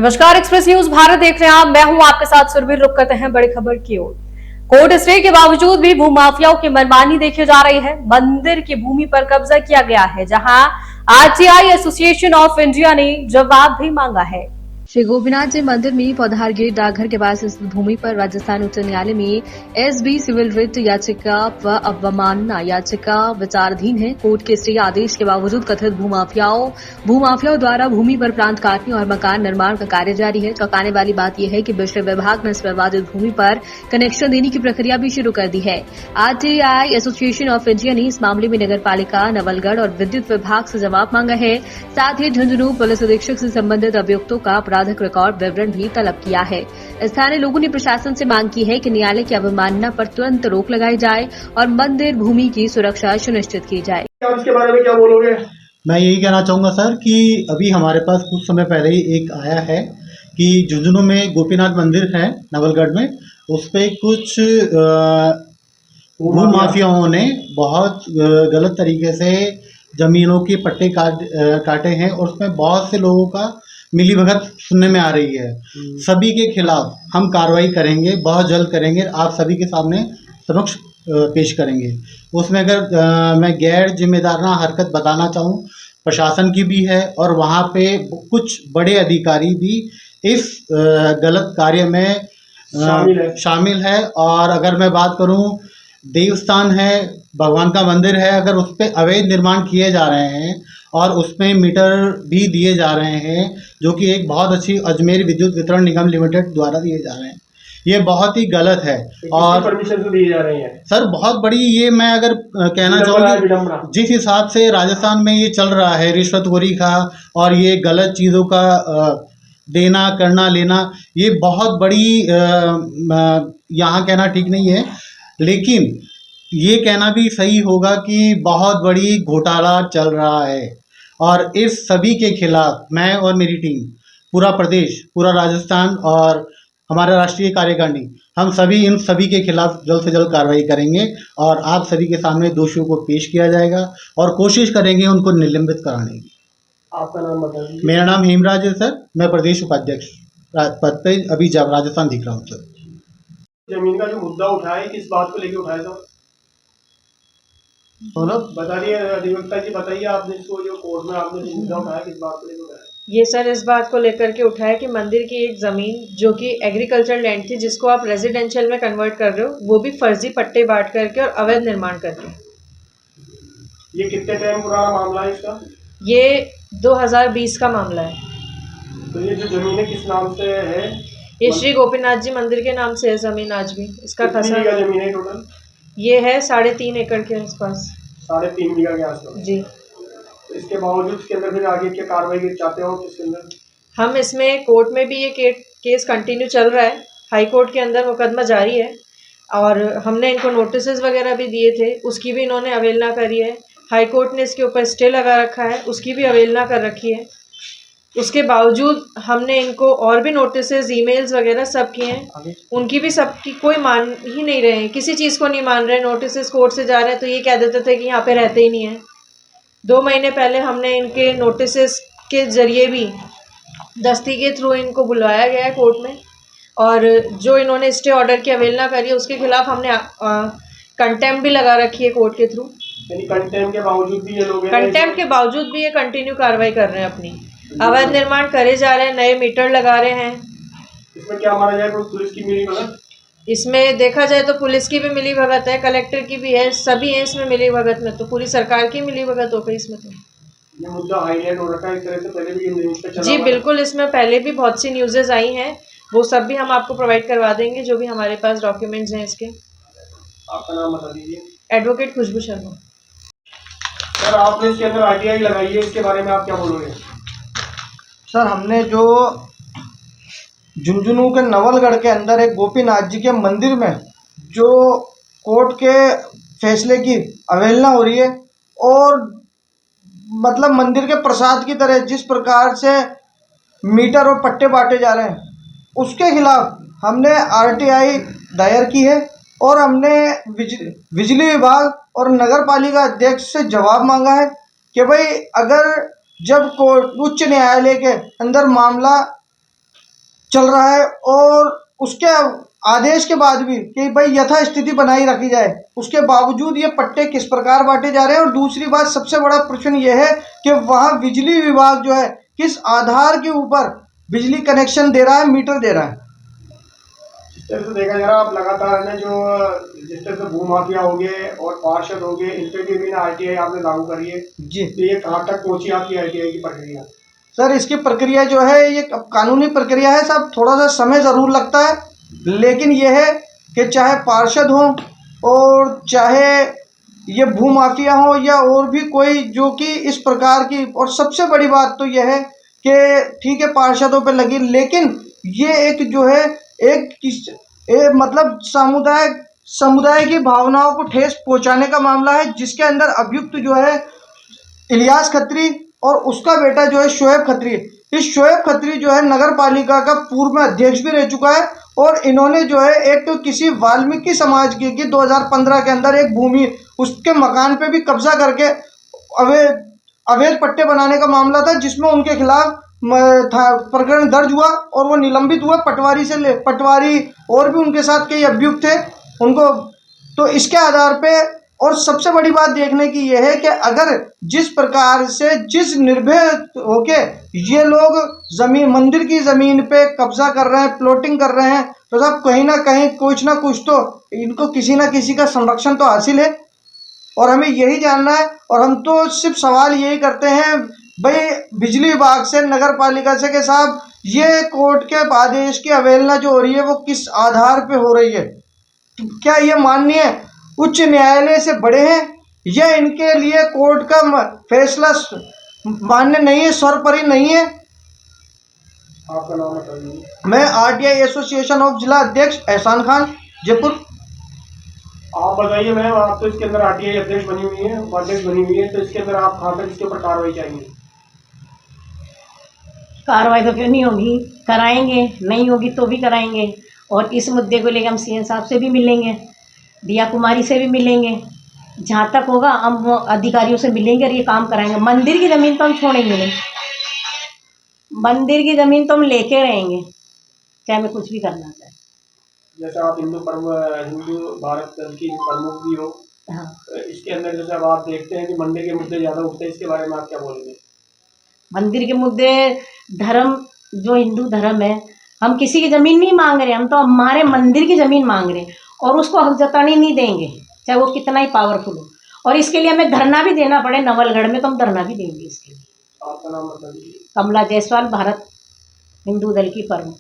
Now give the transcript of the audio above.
नमस्कार, express news Bharat देख रहे हैं आप। मैं हूं आपके साथ सुरभीर। रुक करते हैं बड़ी खबर की ओर। कोर्ट स्टे के बावजूद भी भूमाफियाओं की मनमानी देखी जा रही है। मंदिर की भूमि पर कब्जा किया गया है, जहां आरटीआई एसोसिएशन ऑफ इंडिया ने जवाब भी मांगा है। श्री गोपीनाथ जी मंदिर में पौधार गेट डाकघर के पास स्थित भूमि पर राजस्थान उच्च न्यायालय में एसबी सिविल रिट याचिका व अवमानना याचिका विचाराधीन है। कोर्ट के स्टे आदेश के बावजूद कथित भूमाफियाओं द्वारा भूमि पर प्लांट काटने और मकान निर्माण का कार्य जारी है। चौंकाने वाली बात यह है कि बिजली विभाग ने इस विवादित भूमि पर कनेक्शन देने की प्रक्रिया भी शुरू कर दी है। आरटीआई एसोसिएशन ऑफ इंडिया ने इस मामले में नगर पालिका नवलगढ़ और विद्युत विभाग से जवाब मांगा है। साथ ही झुंझुनू पुलिस अधीक्षक से संबंधित अभियुक्तों का आपराधिक रिकॉर्ड विवरण भी तलब किया है। स्थानीय लोगों ने प्रशासन से मांग की है कि न्यायालय की अवमानना पर तुरंत रोक लगाई जाए और मंदिर भूमि की सुरक्षा सुनिश्चित की जाए। आप इसके बारे में क्या बोलोगे? मैं यही कहना चाहूँगा सर कि अभी हमारे पास कुछ समय पहले ही एक आया है कि झुंझुनू में गोपीनाथ मंदिर है नवलगढ़ में, उस पर कुछ भूमाफियाओं ने बहुत गलत तरीके से जमीनों के पट्टे काटे हैं और उसमें बहुत से लोगों का मिलीभगत सुनने में आ रही है। सभी के खिलाफ हम कार्रवाई करेंगे, बहुत जल्द करेंगे, आप सभी के सामने समक्ष पेश करेंगे। उसमें अगर मैं गैर जिम्मेदाराना हरकत बताना चाहूँ, प्रशासन की भी है और वहाँ पे कुछ बड़े अधिकारी भी इस गलत कार्य में शामिल है। और अगर मैं बात करूँ, देवस्थान है, भगवान का मंदिर है, अगर उस पर अवैध निर्माण किए जा रहे हैं और उसमें मीटर भी दिए जा रहे हैं जो कि एक बहुत अच्छी अजमेर विद्युत वितरण निगम लिमिटेड द्वारा दिए जा रहे हैं, ये बहुत ही गलत है। और परमिशन से दी जा रही है सर बहुत बड़ी, ये मैं अगर कहना चाहूँगा जिस हिसाब से राजस्थान में ये चल रहा है रिश्वतखोरी का और ये गलत चीज़ों का देना करना लेना, ये बहुत बड़ी यहाँ कहना ठीक नहीं है, लेकिन ये कहना भी सही होगा कि बहुत बड़ी घोटाला चल रहा है। और इस सभी के खिलाफ मैं और मेरी टीम, पूरा प्रदेश, पूरा राजस्थान और हमारा राष्ट्रीय कार्यकारिणी, हम सभी इन सभी के खिलाफ जल्द से जल्द कार्रवाई करेंगे और आप सभी के सामने दोषियों को पेश किया जाएगा और कोशिश करेंगे उनको निलंबित कराने की। आपका नाम बता दीजिए। मेरा नाम हेमराज है सर, मैं प्रदेश उपाध्यक्ष पद पे अभी जब राजस्थान दिख रहा हूँ सर। जमीन का जो मुद्दा उठाया, किस बात को लेकर उठाया था? बताइए अधिवक्ता जी, बताइए आपने इसको जो कोर्ट में आपने जो मुद्दा उठाया, किस बात को लेकर उठाया? ये सर इस बात को लेकर के उठाया कि मंदिर की एक ज़मीन जो कि एग्रीकल्चर लैंड थी, जिसको आप रेजिडेंशियल में कन्वर्ट कर रहे हो, वो भी फर्जी पट्टे बांट करके और अवैध निर्माण करके। ये कितने टाइम पुराना मामला है इसका? ये 2020 का मामला है। तो ये जो जमीन है किस नाम से है? ये श्री गोपीनाथ जी मंदिर के नाम से है जमीन आज भी। इसका कितनी बीघा जमीन है टोटल? ये है 3.5 एकड़ के आसपास। 3.5 बीघा के आसपास जी। तो इसके बावजूद इसके अंदर फिर आगे क्या कार्रवाई चाहते हो इसके अंदर? हम इसमें कोर्ट में भी ये केस कंटिन्यू चल रहा है, हाई कोर्ट के अंदर मुकदमा जारी है और हमने इनको नोटिसेस वगैरह भी दिए थे, उसकी भी इन्होंने अवहेलना करी है। हाई कोर्ट ने इसके ऊपर स्टे लगा रखा है, उसकी भी अवहेलना कर रखी है। उसके बावजूद हमने इनको और भी नोटिसेस, ईमेल्स वगैरह सब किए हैं, उनकी भी सबकी कोई मान ही नहीं रहे हैं, किसी चीज़ को नहीं मान रहे। नोटिसेस कोर्ट से जा रहे हैं तो ये कह देते थे कि यहाँ पे रहते ही नहीं है। 2 महीने पहले हमने इनके नोटिसेस के जरिए भी दस्ती के थ्रू इनको बुलवाया गया है कोर्ट में, और जो इन्होंने स्टे ऑर्डर की अवहेलना करी है उसके खिलाफ हमने कंटेम्प्ट भी लगा रखी है कोर्ट के थ्रू। यानी कंटेम्प्ट के बावजूद भी ये लोग कंटेम्प्ट के बावजूद भी ये कंटिन्यू कार्रवाई कर रहे हैं, अपनी अवैध निर्माण करे जा रहे हैं, नए मीटर लगा रहे हैं। इसमें क्या माना जाए, पुलिस की मिलीभगत? इसमें देखा जाए तो पुलिस की भी मिलीभगत है, कलेक्टर की भी है, सभी है इसमें मिलीभगत में, तो पूरी सरकार की मिलीभगत हो गई इसमें। तो ये मुद्दा हाईलाइट हो रखा है इस तरह से, पहले भी न्यूज़ पे चला जी बिल्कुल, इसमें पहले भी बहुत सी न्यूज़ेज आई हैं, वो सब भी हम आपको प्रोवाइड करवा देंगे, जो भी हमारे पास डॉक्यूमेंट्स हैं इसके। आपका नाम बता दीजिए। एडवोकेट खुशबू शर्मा। सर आपने इसके अंदर आरटीआई लगाई है, इसके बारे में आप क्या बोलोगे? सर हमने जो झुंझुनू के नवलगढ़ के अंदर एक गोपीनाथ जी के मंदिर में जो कोर्ट के फैसले की अवहेलना हो रही है और मतलब मंदिर के प्रसाद की तरह जिस प्रकार से मीटर और पट्टे बांटे जा रहे हैं, उसके खिलाफ हमने आरटीआई दायर की है और हमने बिजली विभाग और नगर पालिका अध्यक्ष से जवाब मांगा है कि भाई अगर जब कोर्ट उच्च न्यायालय के अंदर मामला चल रहा है, और उसके आदेश के बाद भी कि भाई यथा स्थिति बनाई रखी जाए, उसके बावजूद ये पट्टे किस प्रकार बांटे जा रहे हैं। और दूसरी बात, सबसे बड़ा प्रश्न ये है कि वहाँ बिजली विभाग जो है किस आधार के ऊपर बिजली कनेक्शन दे रहा है, मीटर दे रहा है। जिस तरह से देखा जा रहा है, आप लगातार है जो जिस तरह से भूमाफिया हो गए और पार्षद हो गए, इन पे भी ना आरटीआई आपने लागू करी है जी तो ये कहाँ तक पहुंची आपकी आरटीआई की प्रक्रिया? सर, इसकी प्रक्रिया जो है ये कानूनी प्रक्रिया है साहब, थोड़ा सा समय ज़रूर लगता है, लेकिन यह है कि चाहे पार्षद हो और चाहे ये भूमाफिया हो या और भी कोई जो कि इस प्रकार की, और सबसे बड़ी बात तो यह है कि ठीक है पार्षदों पे लगी, लेकिन ये एक जो है मतलब समुदाय की भावनाओं को ठेस पहुंचाने का मामला है, जिसके अंदर अभियुक्त जो है इलियास खत्री और उसका बेटा जो है शोएब खत्री। इस शोएब खत्री जो है नगर पालिका का पूर्व में अध्यक्ष भी रह चुका है, और इन्होंने जो है एक तो किसी वाल्मीकि समाज की 2015 के अंदर एक भूमि उसके मकान पे भी कब्जा करके अवैध पट्टे बनाने का मामला था, जिसमें उनके खिलाफ प्रकरण दर्ज हुआ और वो निलंबित हुआ। पटवारी और भी उनके साथ कई अभियुक्त थे उनको। तो इसके आधार पे, और सबसे बड़ी बात देखने की यह है कि अगर जिस प्रकार से जिस निर्भय होके ये लोग मंदिर की ज़मीन पे कब्जा कर रहे हैं, प्लॉटिंग कर रहे हैं, तो साहब कहीं ना कहीं कुछ ना कुछ तो इनको किसी ना किसी का संरक्षण तो हासिल है, और हमें यही जानना है। और हम तो सिर्फ सवाल यही करते हैं भाई बिजली विभाग से, नगर पालिका से, कि साहब ये कोर्ट के आदेश की अवहेलना जो हो रही है वो किस आधार पे हो रही है? क्या ये माननीय उच्च न्यायालय से बड़े हैं, या इनके लिए कोर्ट का फैसला मान्य नहीं है, सर्वोपरि नहीं है? आपका नाम बताइए। मैं आरटीआई एसोसिएशन ऑफ जिला अध्यक्ष एहसान खान, जयपुर। आप बताइए मैम, आप तो इसके अंदर आरटीआई अध्यक्ष बनी हुई है, उपाध्यक्ष बनी हुई है, तो इसके अंदर आप कहाँ तक इसके ऊपर कार्रवाई चाहेंगे? कार्रवाई तो क्यों नहीं होगी, कराएंगे, नहीं होगी तो भी कराएंगे। और इस मुद्दे को लेकर हम सीएम साहब से भी मिलेंगे, दिया कुमारी से भी मिलेंगे, जहाँ तक होगा हम वो अधिकारियों से मिलेंगे और ये काम कराएंगे। मंदिर की ज़मीन तो हम छोड़ेंगे नहीं, मंदिर की ज़मीन तो हम लेके रहेंगे, चाहे हमें कुछ भी करना चाहे। जैसे आप हिंदू भारत दल की प्रमुख भी हो, हाँ, इसके अंदर जैसे अब आप देखते हैं कि मंदिर के मुद्दे ज़्यादा उठते हैं, इसके बारे में आप क्या बोलेंगे? मंदिर के मुद्दे, धर्म, जो हिंदू धर्म है, हम किसी की ज़मीन नहीं मांग रहे, हम तो हमारे मंदिर की ज़मीन मांग रहे हैं, और उसको हक जताने नहीं देंगे, चाहे वो कितना ही पावरफुल हो। और इसके लिए हमें धरना भी देना पड़े नवलगढ़ में, तो हम धरना भी देंगे इसके लिए। आपका नाम बताइए। कमला जायसवाल, भारत हिंदू दल की प्रमुख।